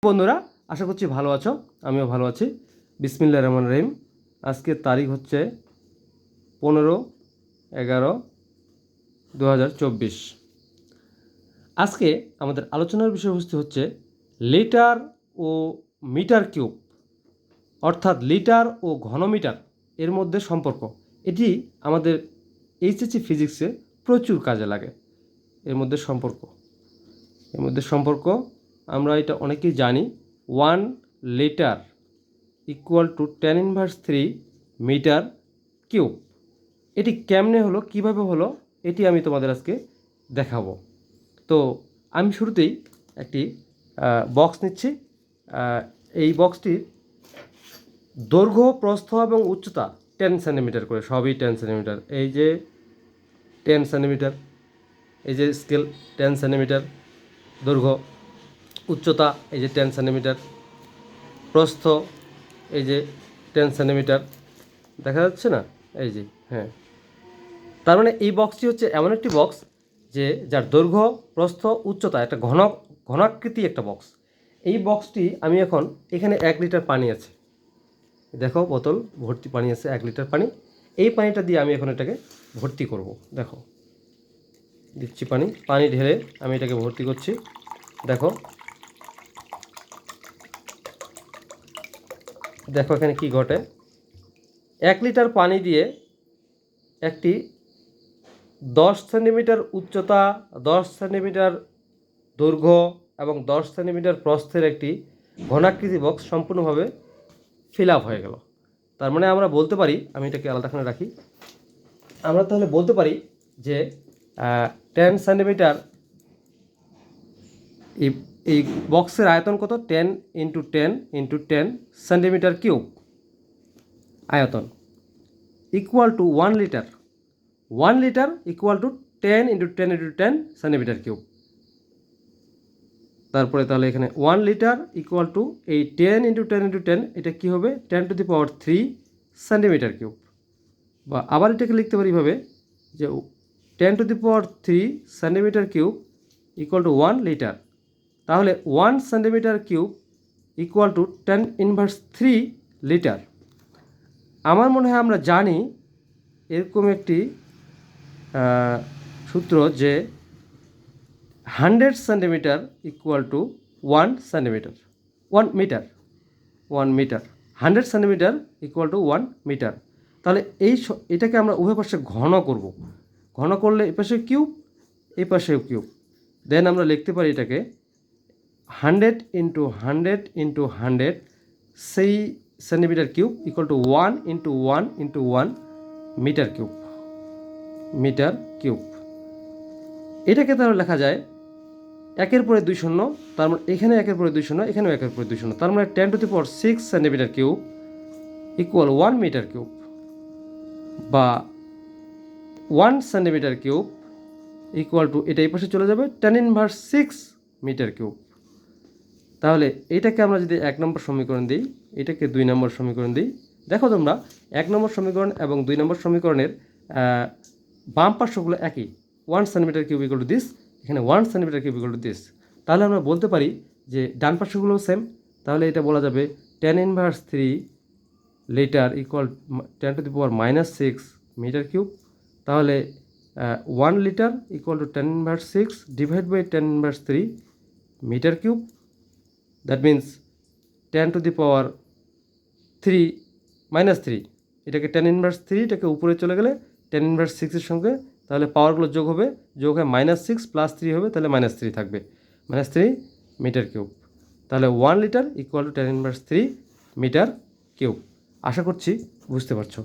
বন্ধুরা, আশা করছি ভালো আছো। আমিও ভালো আছি। বিসমিল্লাহির রহমানির রহিম। আজকের তারিখ হচ্ছে 15/11/2024। আজকে আমাদের আলোচনার বিষয়বস্তু হচ্ছে লিটার ও মিটার কিউব, অর্থাৎ লিটার ও ঘনমিটার এর মধ্যে সম্পর্ক। এটি আমাদের এইচএসসি ফিজিক্সে প্রচুর কাজে লাগে। এর মধ্যে সম্পর্ক আমরা এটা অনেকেই জানি। 1 litre equal to 10⁻³ metre cube. এটি কেমনে হলো, কিভাবে হলো, এটি আমি তোমাদের আজকে দেখাবো। তো আমি শুরুতেই একটি বক্স নিচ্ছি। এই বক্সটির দৈর্ঘ্য, প্রস্থ এবং উচ্চতা 10 সেন্টিমিটার করে, সবই 10 সেন্টিমিটার। এই যে 10 সেন্টিমিটার, এই যে স্কেল 10 সেন্টিমিটার দৈর্ঘ্য, উচ্চতা এই যে 10 সেন্টিমিটার, প্রস্থ এই যে 10 সেন্টিমিটার। দেখা যাচ্ছে না? এই যে, হ্যাঁ। তার মানে এই বক্সটি হচ্ছে এমন একটি বক্স যে যার দৈর্ঘ্য, প্রস্থ, উচ্চতা একটা ঘনাকৃতি একটা বক্স। এই বক্সটি আমি এখন, এখানে 1 লিটার পানি আছে, দেখো বোতল ভর্তি পানি আছে, 1 লিটার পানি। এই পানিটা দিয়ে আমি এখন এটাকে ভর্তি করব। দেখো দিচ্ছি পানি ঢেলে আমি এটাকে ভর্তি করছি। দেখো এখানে কি ঘটে। 1 লিটার পানি দিয়ে একটি 10 সেন্টিমিটার উচ্চতা, 10 সেন্টিমিটার দৈর্ঘ্য এবং 10 সেন্টিমিটার প্রস্থের একটি ঘনাকৃতি বক্স সম্পূর্ণভাবে ফিল আপ হয়ে গেল। তার মানে আমরা বলতে পারি, আমি এটাকে আলাদাখানে রাখি, আমরা তাহলে বলতে পারি যে 10 সেন্টিমিটার, এই বক্সের আয়তন কত? 10 × 10 × 10 সেন্টিমিটার কিউব আয়তন, equal to 1 litre. 1 litre equal two 10 × 10 × 10 centimetre cube. তারপরে তাহলে এখানে 1 লিটার ইকুয়াল টু এই 10 × 10 × 10, এটা কী হবে? 10⁻³ সেন্টিমিটার কিউব। বা আবার এটাকে লিখতে পারি এভাবে যে 10⁻³ centimetre cube equal to 1 litre. তাহলে 1 centimetre cube equal to 10⁻³ litre. আমার মনে হয় আমরা জানি এরকম একটি সূত্র যে 100 centimetre equal to 1 centimetre, 1 metre, 100 centimetre equal to 1 metre. তাহলে এটাকে আমরা উভয় পাশে ঘন করব। ঘন করলে এই পাশে কিউব, এই পাশেও কিউব। দেন আমরা লিখতে পারি এটাকে 100 × 100 × 100 সেই centimetre cube equal to 1 × 1 × 1 metre cube. এটাকে তাহলে লেখা যায় 1-এর পরে 2 শূন্য, তার মানে এখানে 1-এর পরে 2 শূন্য, এখানেও 1-এর পরে 2 শূন্য, তার মানে 10⁶ centimetre cube equal 1 metre cube, বা 1 সেন্টিমিটার কিউব ইকুয়াল টু, এটা এই পাশে চলে যাবে 10⁻⁶ মিটার কিউব। তাহলে এটাকে আমরা যদি 1 নম্বর সমীকরণ দিই, এটাকে 2 নম্বর সমীকরণ দিই, দেখো তোমরা 1 নম্বর সমীকরণ এবং 2 নম্বর সমীকরণের বাম পার্শ্বগুলো একই। 1 centimetre cube equal to this, এখানে 1 centimetre cube equal to this. তাহলে আমরা বলতে পারি যে ডান পার্শ্বগুলোও সেম। তাহলে এটা বলা যাবে 10⁻³ লিটার ইকুয়াল 10⁻⁻⁶ মিটার কিউব। তাহলে 1 litre equal to 10⁻⁶ divide by 10⁻³ metre cube. That means 10⁻³ এটাকে 10⁻³ এটাকে উপরে চলে গেলে 10⁻⁶ সঙ্গে তাহলে পাওয়ারগুলো যোগ হয়ে -6 + 3 হবে, তাহলে -3 থাকবে, -3 মিটার কিউব। তাহলে 1 litre equal to 10⁻³ metre cube. আশা করছি বুঝতে পারছো।